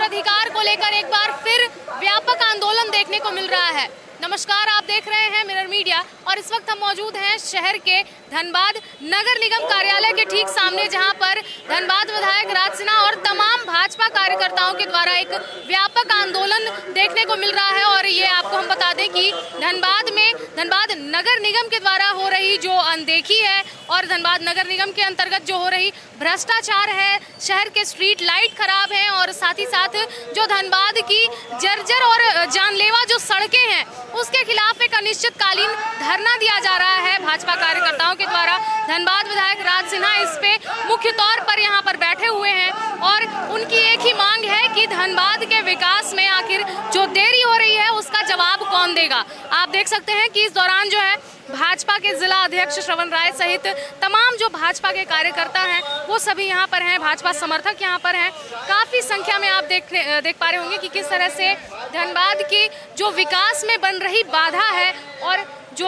अधिकार को लेकर एक बार फिर व्यापक आंदोलन देखने को मिल रहा है। नमस्कार, आप देख रहे हैं मिरर मीडिया और इस वक्त हम मौजूद हैं शहर के धनबाद नगर निगम कार्यालय के ठीक सामने, जहां पर धनबाद विधायक राज सिन्हा और तमाम भाजपा कार्यकर्ताओं के द्वारा एक व्यापक आंदोलन देखने को मिल रहा है। और ये आपको हम बता दें कि धनबाद नगर निगम के द्वारा हो रही जो अनदेखी है और धनबाद नगर निगम के अंतर्गत जो हो रही भ्रष्टाचार है, शहर के स्ट्रीट लाइट खराब हैं और साथ ही साथ जो धनबाद की जर्जर और जानलेवा जो सड़कें हैं उसके खिलाफ एक अनिश्चितकालीन धरना दिया जा रहा है भाजपा कार्यकर्ताओं के द्वारा। धनबाद विधायक राज सिन्हा इस पे मुख्य तौर पर यहाँ पर बैठे हुए हैं और उनकी एक ही मांग है कि धनबाद के विकास में आखिर जो देरी हो रही है उसका जवाब कौन देगा। आप देख सकते हैं कि इस दौरान जो है भाजपा के जिला अध्यक्ष श्रवण राय सहित तमाम जो भाजपा के कार्यकर्ता हैं वो सभी यहाँ पर हैं, भाजपा समर्थक यहाँ पर हैं। काफ़ी संख्या में आप देख पा रहे होंगे कि किस तरह से धनबाद की जो विकास में बन रही बाधा है और जो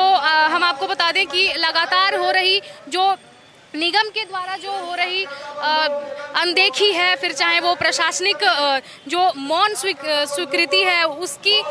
हम आपको बता दें कि लगातार हो रही जो निगम के द्वारा जो हो रही अनदेखी है, फिर चाहे वो प्रशासनिक जो मौन स्वीकृति है उसकी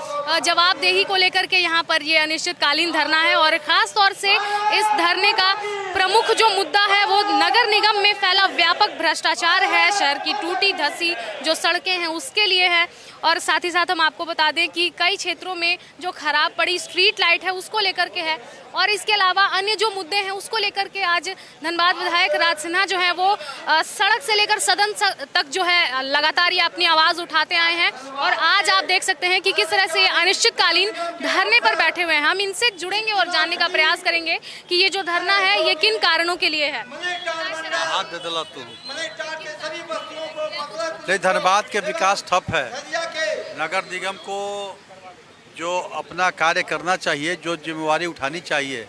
जवाबदेही को लेकर के यहाँ पर ये अनिश्चितकालीन धरना है। और ख़ास तौर से इस धरने का प्रमुख जो मुद्दा है वो नगर निगम में फैला व्यापक भ्रष्टाचार है, शहर की टूटी धसी जो सड़कें हैं उसके लिए है। और साथ ही साथ हम आपको बता दें कि कई क्षेत्रों में जो खराब पड़ी स्ट्रीट लाइट है उसको लेकर के है और इसके अलावा अन्य जो मुद्दे हैं उसको लेकर के आज धनबाद विधायक राज सिन्हा जो है वो सड़क से लेकर सदन तक जो है लगातार ये अपनी आवाज़ उठाते आए हैं। और आज आप देख सकते हैं कि किस तरह से अनिश्चितकालीन धरने पर बैठे हुए हैं। हम इनसे जुड़ेंगे और जानने का प्रयास करेंगे कि ये जो धरना है ये किन कारणों के लिए है। धनबाद के विकास ठप है। नगर निगम को जो अपना कार्य करना चाहिए, जो जिम्मेवारी उठानी चाहिए,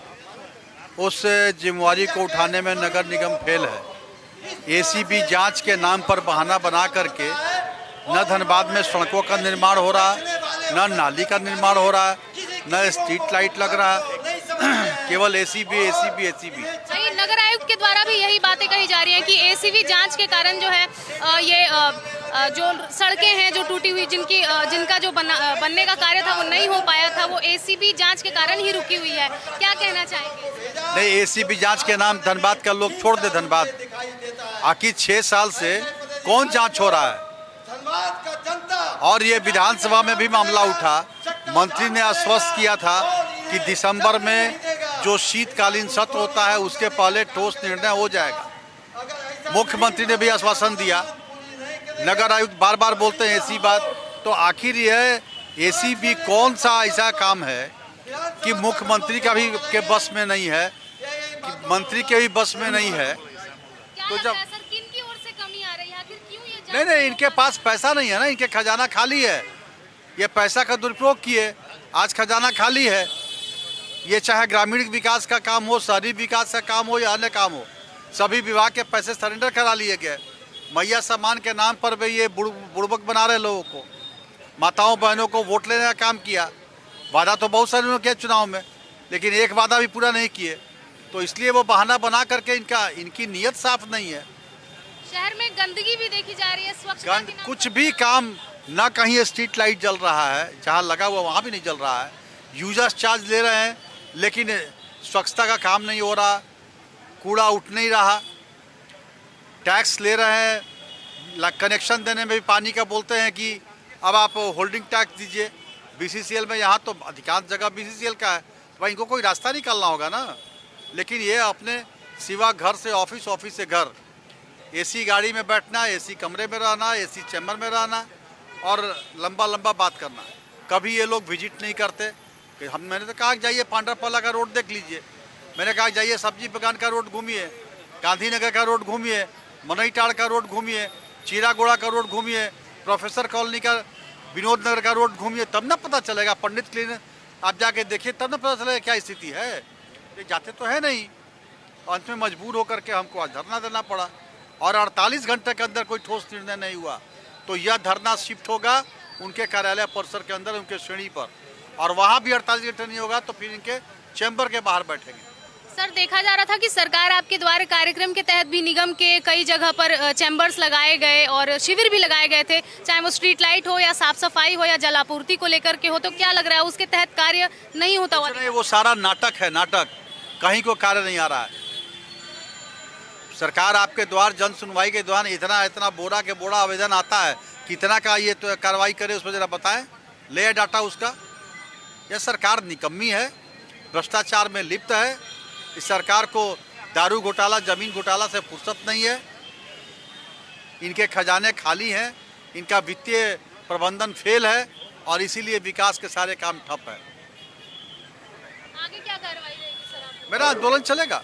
उस जिम्मेवारी को उठाने में नगर निगम फेल है। एसीबी जांच के नाम पर बहाना बना करके न धनबाद में सड़कों का निर्माण हो रहा है, न नाली का निर्माण हो रहा है, न स्ट्रीट लाइट लग रहा है। केवल एसीबी। नगर आयुक्त के द्वारा भी यही बातें कही जा रही हैं कि एसीबी जांच के कारण जो है ये जो सड़कें हैं जो टूटी हुई जिनका जो बनने का कार्य था वो नहीं हो पाया था, वो एसीबी जांच के कारण ही रुकी हुई है। क्या कहना चाहेंगे? नहीं, एसीबी जांच के नाम धनबाद का लोग छोड़ दे। धनबाद आखिर 6 साल से कौन जांच हो रहा है? और ये विधानसभा में भी मामला उठा। मंत्री ने आश्वस्त किया था कि दिसंबर में जो शीतकालीन सत्र होता है उसके पहले ठोस निर्णय हो जाएगा। मुख्यमंत्री ने भी आश्वासन दिया। नगर आयुक्त बार बार बोलते हैं ऐसी बात। तो आखिर यह एसीबी कौन सा ऐसा काम है कि मुख्यमंत्री का भी के बस में नहीं है, कि मंत्री के भी बस में नहीं है? तो जब किनकी ओर से कमी आ रही है, आखिर क्यों ये नहीं, इनके पास पैसा नहीं है ना, इनके खजाना खाली है। ये पैसा का दुरुपयोग किए, आज खजाना खाली है। ये चाहे ग्रामीण विकास का काम हो, शहरी विकास का काम हो या अन्य काम हो, सभी विभाग के पैसे सरेंडर करा लिए गए। मैया सम्मान के नाम पर भी ये बुड़बक बना रहे लोगों को, माताओं बहनों को वोट लेने का काम किया। वादा तो बहुत सारे उन्होंने किया चुनाव में, लेकिन एक वादा भी पूरा नहीं किए। तो इसलिए वो बहाना बना करके इनकी नीयत साफ नहीं है। शहर में गंदगी भी देखी जा रही है, स्वच्छता कुछ भी काम ना, कहीं स्ट्रीट लाइट जल रहा है, जहाँ लगा हुआ वहाँ भी नहीं जल रहा है। यूजर्स चार्ज ले रहे हैं लेकिन स्वच्छता का काम नहीं हो रहा, कूड़ा उठ नहीं रहा। टैक्स ले रहे हैं, कनेक्शन देने में भी पानी का बोलते हैं कि अब आप होल्डिंग टैक्स दीजिए। बीसीसीएल में यहाँ तो अधिकांश जगह बीसीसीएल का है, भाई इनको कोई रास्ता निकालना होगा ना। लेकिन ये अपने सिवा घर से ऑफिस, ऑफिस से घर, एसी गाड़ी में बैठना, एसी कमरे में रहना, एसी चैम्बर में रहना और लंबा लंबा बात करना। कभी ये लोग विजिट नहीं करते। मैंने तो कहा जाइए पांड्रापाला का रोड देख लीजिए, मैंने कहा जाइए सब्जी बगान का रोड घूमिए, गांधीनगर का रोड घूमिए, मनईटाड़ का रोड घूमिए, चीरागोड़ा का रोड घूमिए, प्रोफेसर कॉलोनी का, विनोद नगर का रोड घूमिए, तब ना पता चलेगा। पंडित क्लिनिक आप जाके देखिए, तब ना पता चलेगा क्या स्थिति है। ये जाते तो है नहीं। अंत में मजबूर होकर के हमको आज धरना देना पड़ा और 48 घंटे के अंदर कोई ठोस निर्णय नहीं हुआ। तो यह धरना शिफ्ट होगा उनके कार्यालय परिसर के अंदर, उनके श्रेणी पर, और वहाँ भी 48 घंटे नहीं होगा तो फिर इनके चैम्बर के बाहर बैठेंगे। सर, देखा जा रहा था कि सरकार आपके द्वारा कार्यक्रम के तहत भी निगम के कई जगह पर चैम्बर्स लगाए गए और शिविर भी लगाए गए थे, चाहे वो स्ट्रीट लाइट हो या साफ सफाई हो या जल आपूर्ति को लेकर के हो। तो क्या लग रहा है उसके तहत कार्य नहीं होता हुआ? नहीं, वो सारा नाटक है, नाटक। कहीं को कार्य नहीं आ रहा है। सरकार आपके द्वार जन सुनवाई के दौरान इतना इतना बोरा के बोरा आवेदन आता है, कितना का ये तो कार्रवाई करे उस पर जरा बताएं, ले डाटा उसका। यह सरकार निकम्मी है, भ्रष्टाचार में लिप्त है। इस सरकार को दारू घोटाला, जमीन घोटाला से फुर्सत नहीं है। इनके खजाने खाली हैं, इनका वित्तीय प्रबंधन फेल है और इसीलिए विकास के सारे काम ठप है। आगे क्या कार्रवाई रहेगी सर? मेरा आंदोलन चलेगा।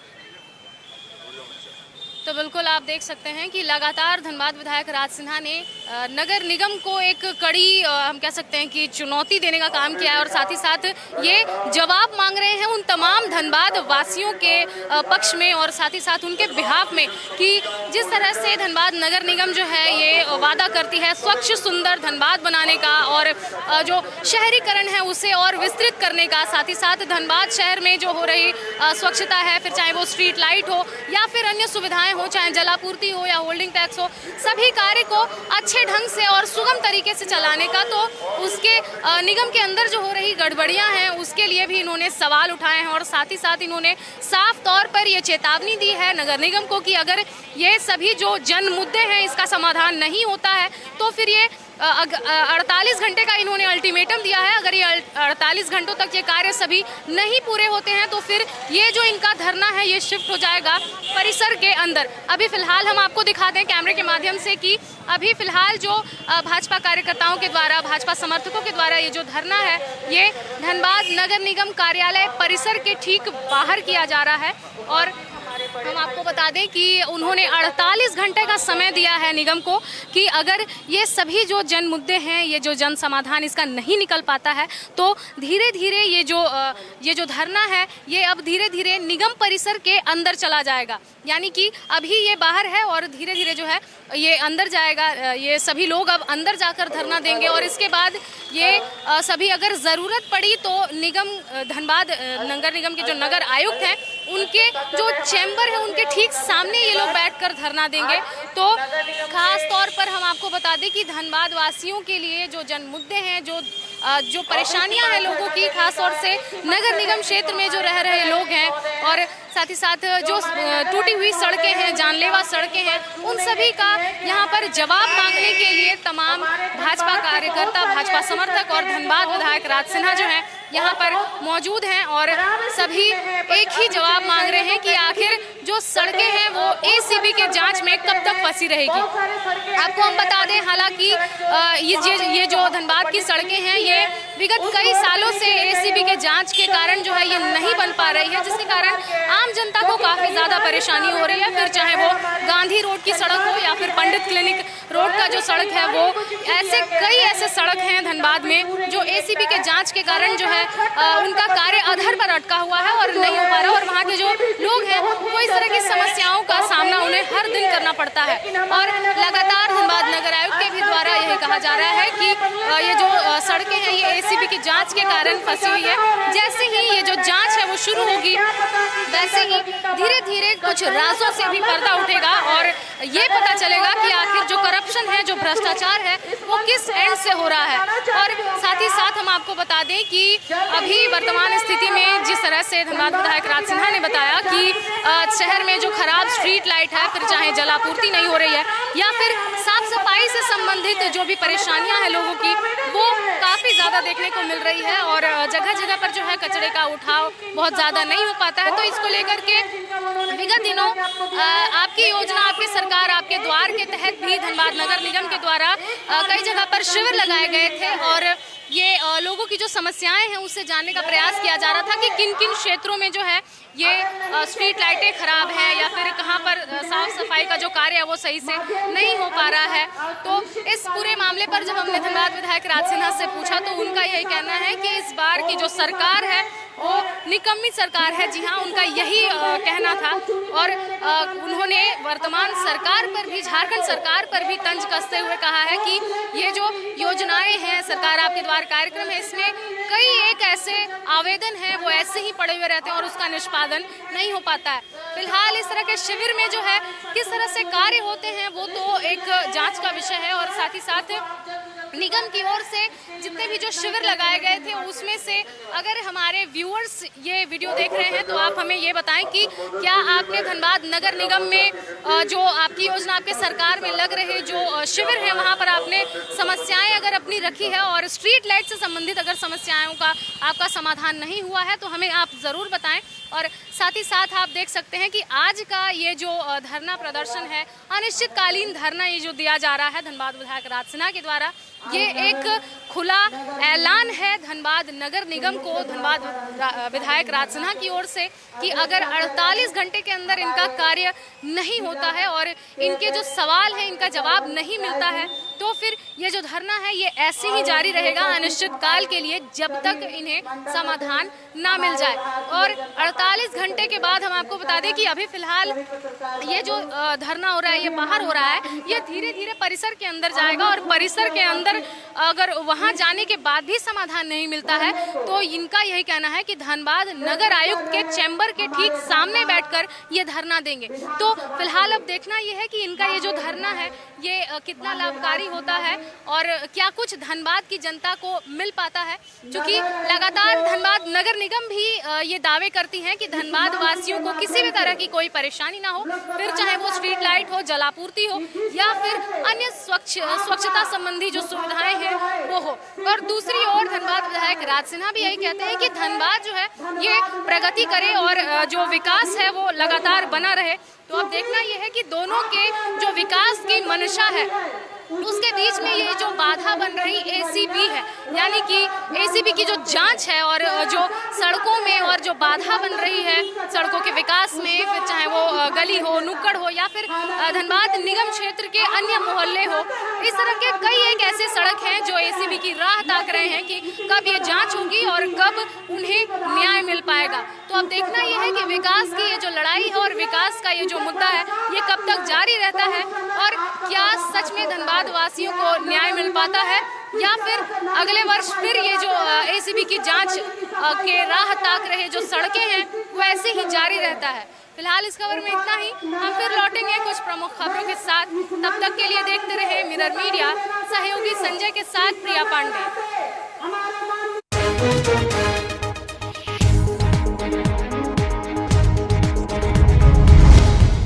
तो बिल्कुल आप देख सकते हैं कि लगातार धनबाद विधायक राज सिन्हा ने नगर निगम को एक कड़ी हम कह सकते हैं कि चुनौती देने का काम किया है और साथ ही साथ ये जवाब मांग रहे हैं उन तमाम धनबाद वासियों के पक्ष में और साथ ही साथ उनके बिहाफ में कि जिस तरह से धनबाद नगर निगम जो है ये वादा करती है स्वच्छ सुंदर धनबाद बनाने का और जो शहरीकरण है उसे और विस्तृत करने का, साथ ही साथ धनबाद शहर में जो हो रही स्वच्छता है, फिर चाहे वो स्ट्रीट लाइट हो या फिर अन्य सुविधाएं हो, चाहे जलापूर्ति हो या होल्डिंग टैक्स हो, सभी कार्य को अच्छे ढंग से और सुगम तरीके से चलाने का, तो उसके निगम के अंदर जो हो रही गड़बड़ियां हैं उसके लिए भी इन्होंने सवाल उठाए हैं और साथ ही साथ इन्होंने साफ तौर पर ये चेतावनी दी है नगर निगम को कि अगर ये सभी जो जन मुद्दे हैं इसका समाधान नहीं होता है तो फिर ये 48 घंटे का इन्होंने अल्टीमेटम दिया है। अगर ये 48 घंटों तक ये कार्य सभी नहीं पूरे होते हैं तो फिर ये जो इनका धरना है ये शिफ्ट हो जाएगा परिसर के अंदर। अभी फिलहाल हम आपको दिखा दें कैमरे के माध्यम से कि अभी फिलहाल जो भाजपा कार्यकर्ताओं के द्वारा, भाजपा समर्थकों के द्वारा ये जो धरना है ये धनबाद नगर निगम कार्यालय परिसर के ठीक बाहर किया जा रहा है और हम आपको बता दें कि उन्होंने 48 घंटे का समय दिया है निगम को कि अगर ये सभी जो जन मुद्दे हैं, ये जो जन समाधान इसका नहीं निकल पाता है तो धीरे धीरे ये जो धरना है ये अब धीरे धीरे निगम परिसर के अंदर चला जाएगा। यानी कि अभी ये बाहर है और धीरे धीरे जो है ये अंदर जाएगा। ये सभी लोग अब अंदर जाकर धरना देंगे और इसके बाद ये सभी अगर ज़रूरत पड़ी तो निगम धनबाद नगर निगम के जो नगर आयुक्त हैं उनके जो चैम्बर है उनके ठीक सामने ये लोग बैठकर धरना देंगे। तो खास तौर पर हम आपको बता दें कि धनबाद वासियों के लिए जो जन मुद्दे हैं, जो परेशानियां हैं लोगों की, खास तौर से नगर निगम क्षेत्र में जो रह रहे लोग हैं और साथ ही साथ जो टूटी हुई सड़कें हैं, जानलेवा सड़कें हैं, उन सभी का यहाँ पर जवाब मांगने के लिए तमाम भाजपा कार्यकर्ता, भाजपा समर्थक और धनबाद विधायक राज सिन्हा जो हैं यहाँ पर मौजूद हैं और सभी एक ही जवाब मांग रहे हैं कि आखिर जो सड़कें हैं वो एसीबी के जांच में कब तक फंसी रहेगी। आपको हम बता दें हालांकि ये जो धनबाद की सड़कें हैं ये विगत कई सालों से एसीबी के जांच के कारण जो है ये नहीं बन पा रही है, जिसके कारण आम जनता को काफ़ी ज़्यादा परेशानी हो रही है। फिर चाहे वो गांधी रोड की सड़क हो या फिर पंडित क्लिनिक रोड का जो सड़क है वो कई ऐसे सड़क हैं धनबाद में जो एसीबी के जांच के कारण जो है उनका कार्य अधर पर अटका हुआ है और नहीं हो पा रहा और वहाँ के जो लोग हैं वो इस तरह की समस्याओं का सामना उन्हें हर दिन करना पड़ता है। और लगातार धनबाद नगर आयुक्त के भी द्वारा यही कहा जा रहा है कि ये जो सड़कें हैं ये एसीबी की जांच के कारण फंसी हुई है। जैसे ही ये जो जांच है वो शुरू होगी वैसे ही धीरे धीरे कुछ राजों से भी पर्दा उठेगा और ये पता चलेगा कि आखिर जो करप्शन है, जो भ्रष्टाचार है वो किस एंड से हो रहा है। और साथ ही साथ हम आपको बता दें कि अभी वर्तमान स्थिति में जिस तरह से धनबाद विधायक राज सिन्हा ने बताया कि शहर में जो खराब स्ट्रीट लाइट है, फिर चाहे जलापूर्ति नहीं हो रही है या फिर साफ सफाई से संबंधित जो भी परेशानियां हैं लोगों की वो काफ़ी ज़्यादा देखने को मिल रही है और जगह जगह पर जो है कचरे का उठाव बहुत ज़्यादा नहीं हो पाता है। तो इसको लेकर के विगत दिनों आपकी योजना, आपकी सरकार, आपके द्वार के तहत भी धनबाद नगर निगम के द्वारा कई जगह पर शिविर लगाए गए थे और ये लोगों की जो समस्याएं हैं उससे जानने का प्रयास किया जा रहा था कि किन किन क्षेत्रों में जो है ये स्ट्रीट लाइटें खराब हैं या फिर कहाँ पर साफ सफाई का जो कार्य है वो सही से नहीं हो पा रहा है। तो इस पूरे मामले पर जब हमने धनबाद विधायक राज सिन्हा से पूछा तो उनका यही कहना है कि इस बार की जो सरकार है वो निकम्मी सरकार है। जी हाँ, उनका यही कहना था और उन्होंने वर्तमान सरकार पर भी, झारखंड सरकार पर भी तंज कसते हुए कहा है कि ये जो योजनाएं हैं, सरकार आपके द्वार कार्यक्रम है, इसमें कई एक ऐसे आवेदन हैं वो ऐसे ही पड़े हुए रहते हैं और उसका निष्पादन नहीं हो पाता है। फिलहाल इस तरह के शिविर में जो है किस तरह से कार्य होते हैं वो तो एक जांच का विषय है, और साथ ही साथ निगम की ओर से जितने भी जो शिविर लगाए गए थे उसमें से अगर हमारे व्यूअर्स ये वीडियो देख रहे हैं तो आप हमें ये बताएं कि क्या आपने धनबाद नगर निगम में जो आपकी योजना आपके सरकार में लग रहे जो शिविर हैं वहां पर आपने समस्याएं अगर अपनी रखी है और स्ट्रीट लाइट से संबंधित अगर समस्याओं का आपका समाधान नहीं हुआ है तो हमें आप ज़रूर बताएं। और साथ ही साथ आप देख सकते हैं कि आज का ये जो धरना प्रदर्शन है, अनिश्चितकालीन धरना ये जो दिया जा रहा है धनबाद विधायक राज सिन्हा के द्वारा, ये एक खुला ऐलान है धनबाद नगर निगम को, धनबाद विधायक राज सिन्हा की ओर से कि अगर 48 घंटे के अंदर इनका कार्य नहीं होता है और इनके जो सवाल हैं इनका जवाब नहीं मिलता है तो फिर ये जो धरना है ये ऐसे ही जारी रहेगा अनिश्चित काल के लिए जब तक इन्हें समाधान ना मिल जाए। और 48 घंटे के बाद हम आपको बता दें कि अभी फिलहाल ये जो धरना हो रहा है ये बाहर हो रहा है, ये धीरे धीरे परिसर के अंदर जाएगा और परिसर के अंदर अगर वहां जाने के बाद भी समाधान नहीं मिलता है तो इनका यही कहना है कि धनबाद नगर आयुक्त के चैम्बर के ठीक सामने बैठकर ये धरना देंगे। तो फिलहाल अब देखना ये है कि इनका ये जो धरना है ये कितना लाभकारी होता है और क्या कुछ धनबाद की जनता को मिल पाता है, क्योंकि लगातार धनबाद नगर निगम भी ये दावे करती हैं कि धनबाद वासियों को किसी भी तरह की कोई परेशानी ना हो, फिर चाहे वो स्ट्रीट लाइट हो, जलापूर्ति हो या फिर अन्य स्वच्छता संबंधी जो सुविधाएं हैं वो हो। और दूसरी ओर धनबाद विधायक राज सिन्हा भी यही कहते हैं कि धनबाद जो है ये प्रगति करे और जो विकास है वो लगातार बना रहे। तो अब देखना यह है कि दोनों के जो विकास की मंशा है उसके बीच में ये जो बाधा बन रही एसीबी है, यानी कि एसीबी की जो जांच है और जो सड़कों में और जो बाधा बन रही है सड़कों के विकास में, फिर चाहे वो गली हो, नुक्कड़ हो या फिर धनबाद निगम क्षेत्र के अन्य मोहल्ले हो, इस तरह के कई एक ऐसे सड़क हैं जो एसीबी की राह ताक रहे हैं कि कब ये जांच होगी और कब उन्हें न्याय मिल पाएगा। तो अब देखना यह है कि विकास की ये जो लड़ाई है और विकास का ये जो मुद्दा है ये कब तक जारी रहता है और क्या सच में धनबाद वासियों को न्याय मिल पाता है या फिर अगले वर्ष फिर ये जो एसीबी की जांच के राह ताक रहे जो सड़कें हैं वो ऐसे ही जारी रहता है। फिलहाल इस खबर में इतना ही, हम फिर लौटेंगे कुछ प्रमुख खबरों के साथ। तब तक के लिए देखते रहे मिरर मीडिया, सहयोगी संजय के साथ प्रिया पांडे।